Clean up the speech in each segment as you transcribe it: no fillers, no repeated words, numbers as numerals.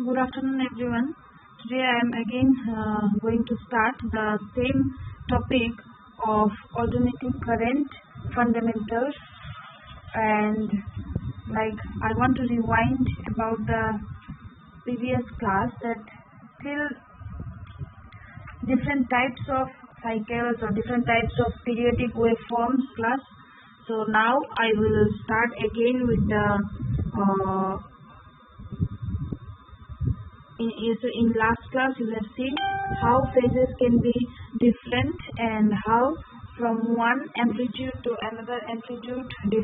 Good afternoon, everyone. Today I am again going to start the same topic of alternating current fundamentals, and I want to rewind about the previous class that till different types of cycles or different types of periodic waveforms class. So now I will start again with the in last class you have seen how phases can be different and how from one amplitude to another amplitude the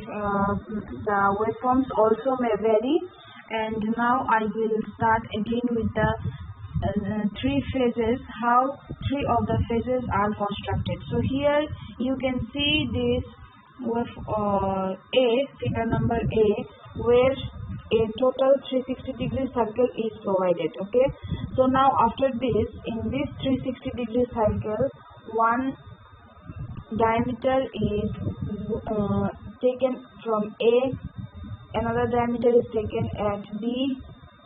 waveforms also may vary, and now I will start again with the three phases, how three of the phases are constructed. So here you can see this with figure number A, where a total 360 degree circle is provided. Okay, so now after this, in this 360 degree circle, one diameter is taken from A, another diameter is taken at B,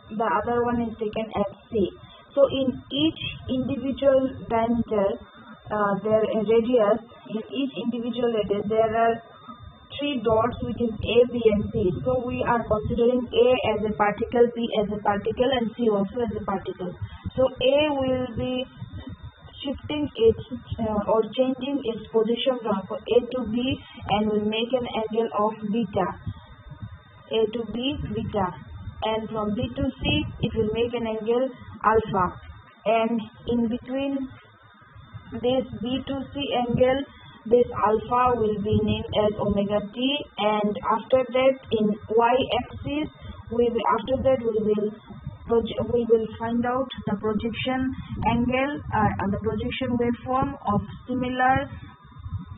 the other one is taken at C. So in each individual diameter, radius, in each individual radius there are three dots, which is A, B and C. So we are considering A as a particle, B as a particle and C also as a particle. So A will be shifting its or changing its position from A to B and will make an angle of beta. A to B, beta, and from B to C it will make an angle alpha, and in between this B to C angle, this alpha will be named as omega t, and after that in y-axis we will find out the projection angle and the projection waveform of similar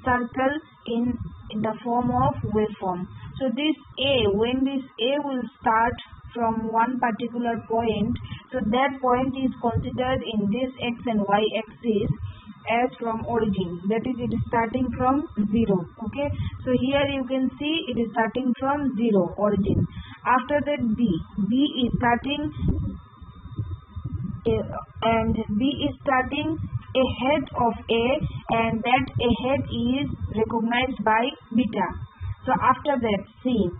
circle in the form of waveform. So this A, when this A will start from one particular point, so that point is considered in this x and y axis as from origin, that is, it is starting from 0. Okay, so here you can see it is starting from 0 origin. After that B is starting and B is starting ahead of A, and that ahead is recognized by beta. So after that C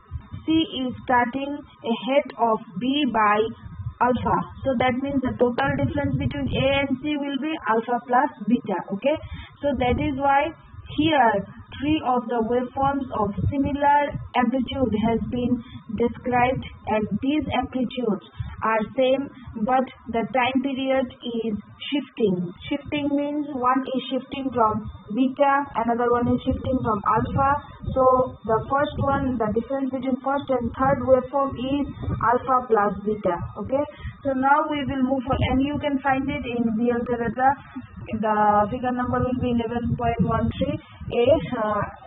is starting ahead of B by alpha. So that means the total difference between A and C will be alpha plus beta. Okay, so that is why here three of the waveforms of similar amplitude has been described, and these amplitudes are same, but the time period is shifting. Shifting means one is shifting from beta, another one is shifting from alpha. So the first one, the difference between first and third waveform is alpha plus beta. Okay, so now we will move on, and you can find it in BL Teresa. The figure number will be 11.13 A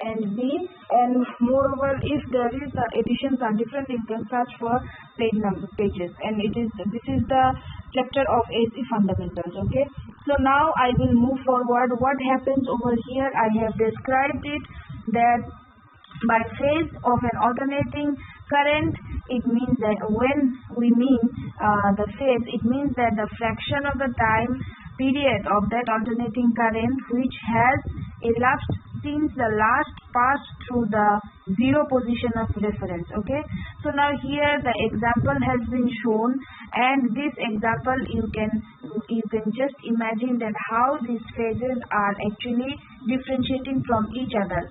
and B, and moreover, if there is the editions are different, you can search for pages, and this is the chapter of AC fundamentals. Okay, so now I will move forward. What happens over here, I have described it that by phase of an alternating current, it means that when we mean the phase, it means that the fraction of the time period of that alternating current which has elapsed since the last pass through the zero position of reference. Okay, so now here the example has been shown, and this example you can just imagine that how these phases are actually differentiating from each other.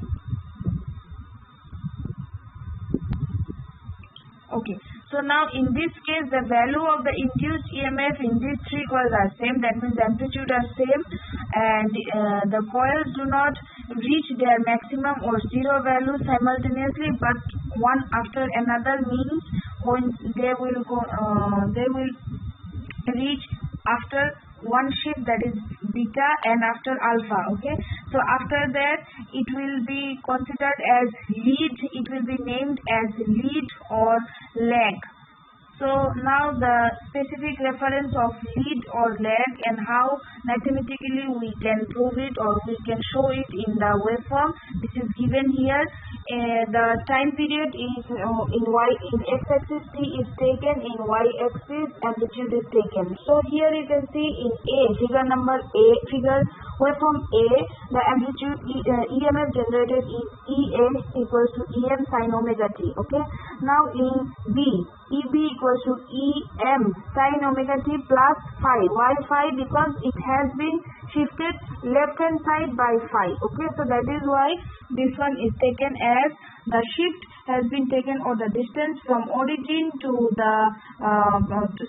Okay, so now in this case the value of the induced EMF in these three coils are same, that means the amplitude are same, and the coils do not reach their maximum or zero value simultaneously, but one after another, means when they will reach after one shift, that is beta, and after alpha. Okay, so after that it will be considered as lead, it will be named as lead or lag. So now the specific reference of lead or lag and how mathematically we can prove it or we can show it in the waveform. This is given here. The time period is in x-axis, t is taken, in y-axis amplitude is taken. So here you can see in figure waveform A, the amplitude EMF generated is EA equals to EM sin omega t. Okay. Now in B, EB equals to EM sin omega t plus phi. Why phi? Because it has been shifted left hand side by phi. Okay, so that is why this one is taken as the shift has been taken, or the distance from origin to the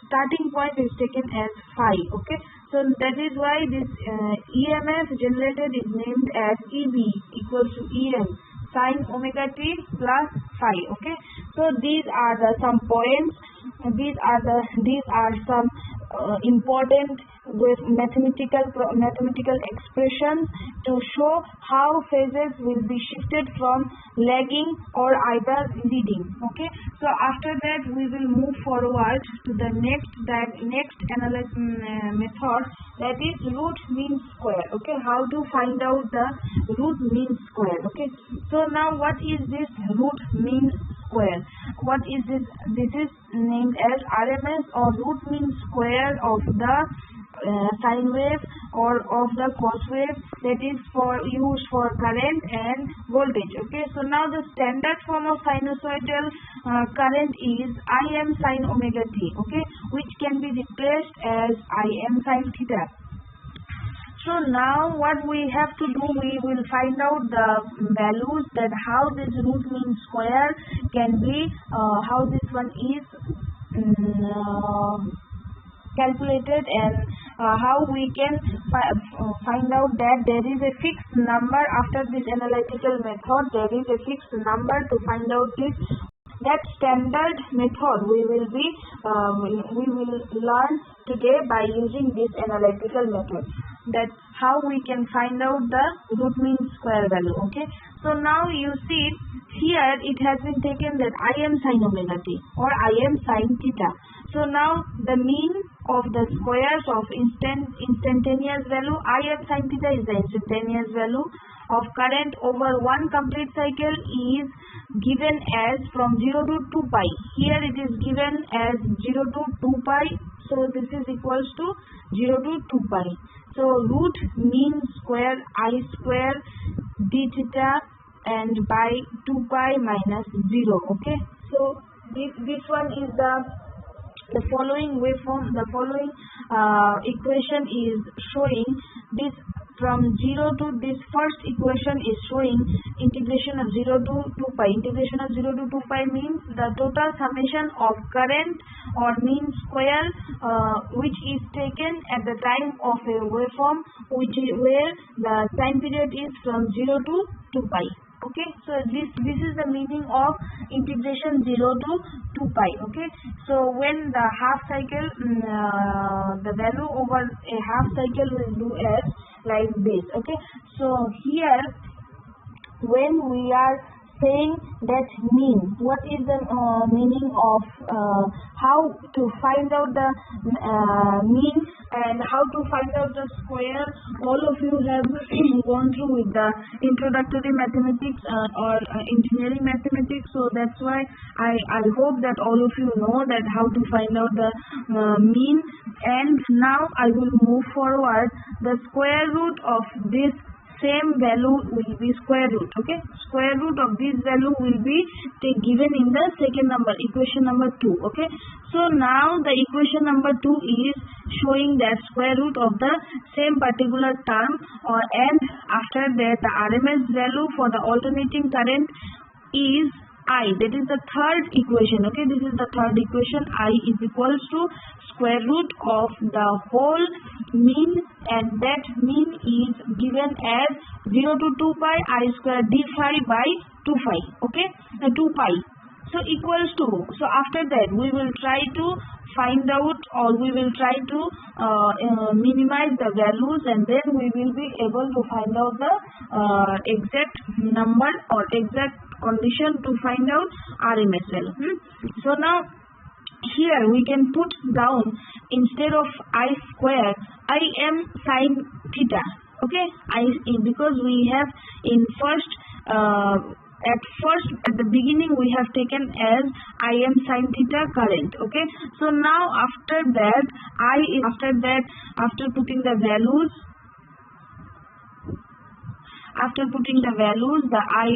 starting point is taken as phi. Okay, so that is why this EMF generated is named as EB equals to EM sin omega t plus phi. Okay, so these are the some points. These are some important with mathematical expressions to show how phases will be shifted from lagging or either leading. Okay, so after that we will move forward to the next analysis method, that is root mean square. Okay, how to find out the root mean square. Okay, so now what is this root mean square? What is this? This is named as RMS or root mean square of the sine wave or of the cos wave, that is used for current and voltage. Okay, so now the standard form of sinusoidal current is Im sin omega t. Okay, which can be replaced as Im sin theta. So now what we have to do, we will find out the values, that how this root mean square can be, how this one is calculated, and how we can find out that there is a fixed number after this analytical method. There is a fixed number to find out this. That standard method we will learn today by using this analytical method. That's how we can find out the root mean square value. Okay, so now you see here it has been taken that Im sin omega t or Im sin theta. So now the mean of the squares of instantaneous value, Im sin theta is the instantaneous value of current over one complete cycle, is given as from 0 to 2 pi. Here it is given as 0 to 2 pi. So this is equals to 0 to 2 pi. So root mean square I square d theta and by 2 pi minus 0. Okay, so this one is the following waveform. The following equation is showing this from 0 to, this first equation is showing integration of 0 to 2 pi. Integration of 0 to 2 pi means the total summation of current or mean square which is taken at the time of a waveform, where the time period is from 0 to 2 pi. Okay, so this is the meaning of integration 0 to 2 pi. Okay, so when the half cycle, the value over a half cycle will do as like this. Okay, so here when we are saying that mean, what is the meaning of how to find out the mean and how to find out the square? All of you have gone through with the introductory mathematics or engineering mathematics, so that's why I hope that all of you know that how to find out the mean. And now I will move forward. The square root of this same value will be square root. Okay, square root of this value will be given in the second number, equation number 2. Okay, so now the equation number 2 is showing that square root of the same particular term, and after that the RMS value for the alternating current is I. That is the third equation. Okay, this is the third equation. I is equals to square root of the whole mean, and that mean is given as 0 to 2 pi I square d phi by 2 phi. Okay, 2 pi. So equals to, so after that we will try to find out, or we will try to minimize the values, and then we will be able to find out the exact number or exact condition to find out RMS value. So now here we can put down, instead of I square, I am sine theta. Okay, because we have in at the beginning we have taken as I am sine theta current. Okay, so now after putting the values, the I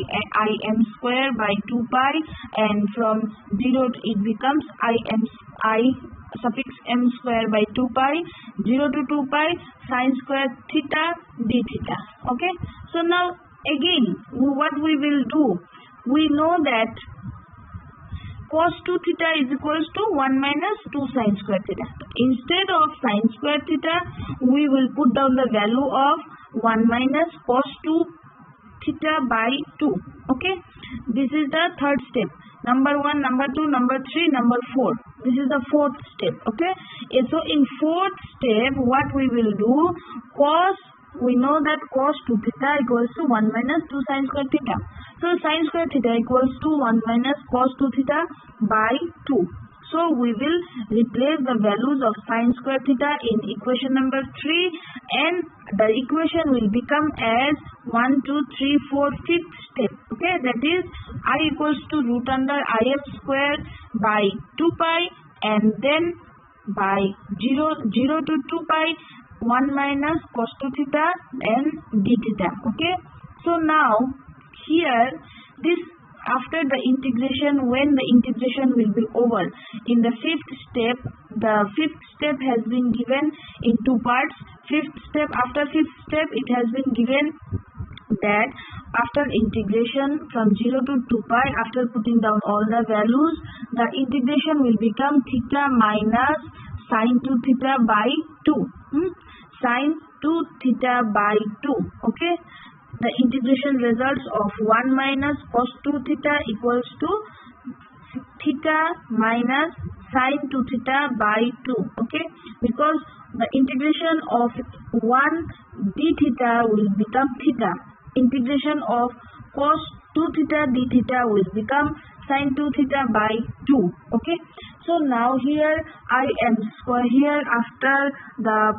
m square by 2 pi, and from 0 it becomes I suffix m square by 2 pi, 0 to 2 pi sine square theta d theta. Okay, so now again what we will do, we know that cos 2 theta is equals to 1 minus 2 sine square theta. Instead of sine square theta, we will put down the value of 1 minus cos 2 theta by 2. Okay, this is the third step. Number 1, number 2, number 3, number 4. This is the fourth step. Okay, so in fourth step, what we will do, we know that cos 2 theta equals to 1 minus 2 sine square theta. So sine square theta equals to 1 minus cos 2 theta by 2. So we will replace the values of sine square theta in equation number 3, and the equation will become as 1, 2, 3, 4, 5th step. Okay, that is I equals to root under im square by 2 pi, and then by 0 to 2 pi 1 minus cos 2 theta and d theta. Okay, so now here this, after the integration, when the integration will be over, in the fifth step, the fifth step has been given in two parts. After fifth step, it has been given that after integration from 0 to 2 pi, after putting down all the values, the integration will become theta minus sine 2 theta by 2. Sine 2 theta by 2. Okay, the integration results of 1 minus cos 2 theta equals to theta minus sine 2 theta by 2. Okay, because the integration of 1 d theta will become theta. Integration of cos 2 theta d theta will become sine 2 theta by 2. Okay, so now here I am square, here after the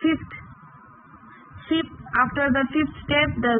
fifth step, the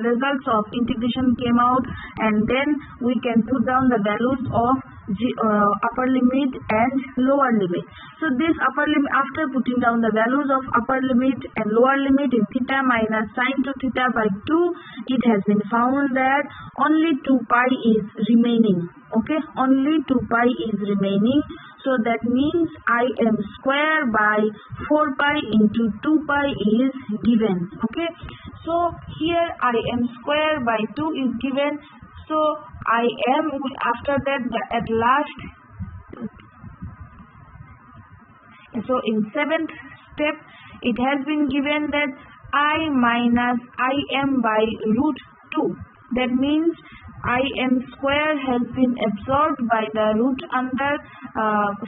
results of integration came out, and then we can put down the values of upper limit and lower limit. So this upper limit, after putting down the values of upper limit and lower limit in theta minus sine 2 theta by 2, it has been found that only 2 pi is remaining. Okay, only 2 pi is remaining. So that means I m square by 4 pi into 2 pi is given. Okay, so here I m square by 2 is given. So I m, after that at last, so in seventh step it has been given that I minus I m by root 2. That means I m square has been absorbed by the root under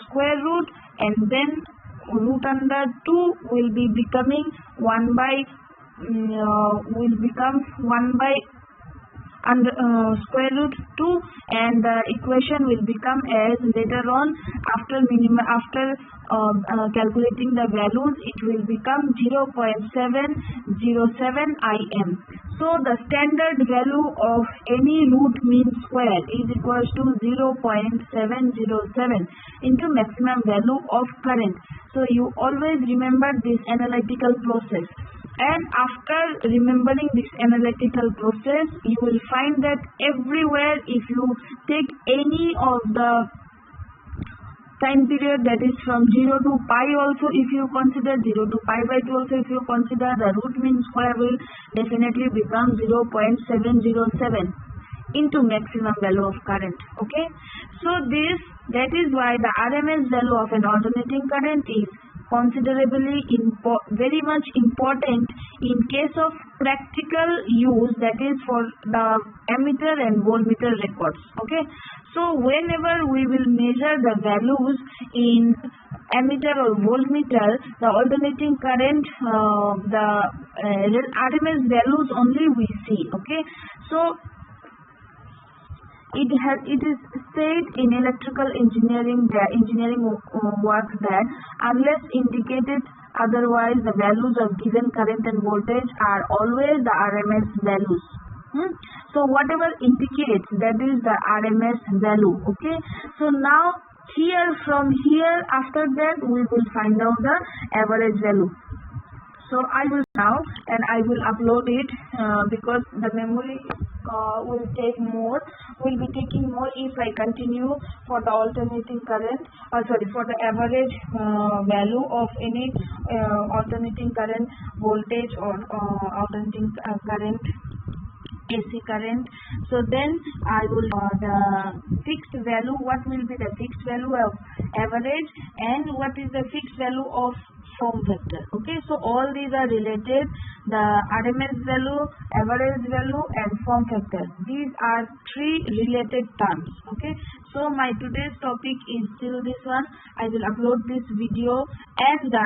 square root, and then root under 2 will be becoming 1 by under square root 2, and the equation will become as later on after calculating the values, it will become 0.707 im. So the standard value of any root mean square is equals to 0.707 into maximum value of current. So you always remember this analytical process. And after remembering this analytical process, you will find that everywhere, if you take any of the time period, that is from 0 to pi also, if you consider 0 to pi by 2 also, if you consider, the root mean square will definitely become 0.707 into maximum value of current. Okay, so that is why the RMS value of an alternating current is considerably very much important in case of practical use, that is for the ammeter and voltmeter records. Okay, so whenever we will measure the values in ammeter or voltmeter, the alternating current, the RMS values only we see. Okay, so it is said in electrical engineering work that unless indicated otherwise, the values of given current and voltage are always the RMS values. So whatever indicates, that is the RMS value. Okay, so now from here after that we will find out the average value. So I will now, and I will upload it because the memory will be taking more if I continue for the alternating current, for the average value of any alternating current voltage or alternating current AC current. So then I will the fixed value, what will be the fixed value of average and what is the fixed value of form factor. Okay, so all these are related, the RMS value, average value and form factor. These are three related terms. Okay, so my today's topic is still this one. I will upload this video and the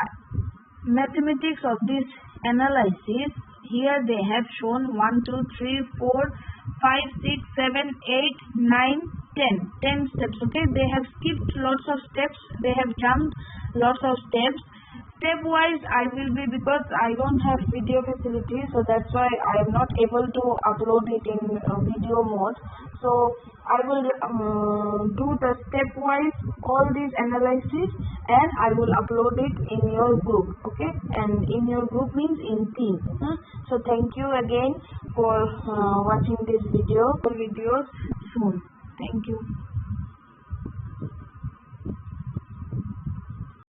mathematics of this analysis. Here they have shown 1, 2, 3, 4, 5, 6, 7, 8, 9, 10 steps. Okay, they have skipped lots of steps, they have jumped lots of steps. Step wise I will be, because I don't have video facility, so that's why I am not able to upload it in video mode. So I will do the step wise all these analysis and I will upload it in your group. Okay, and in your group means in team. So thank you again for watching this videos soon. Thank you.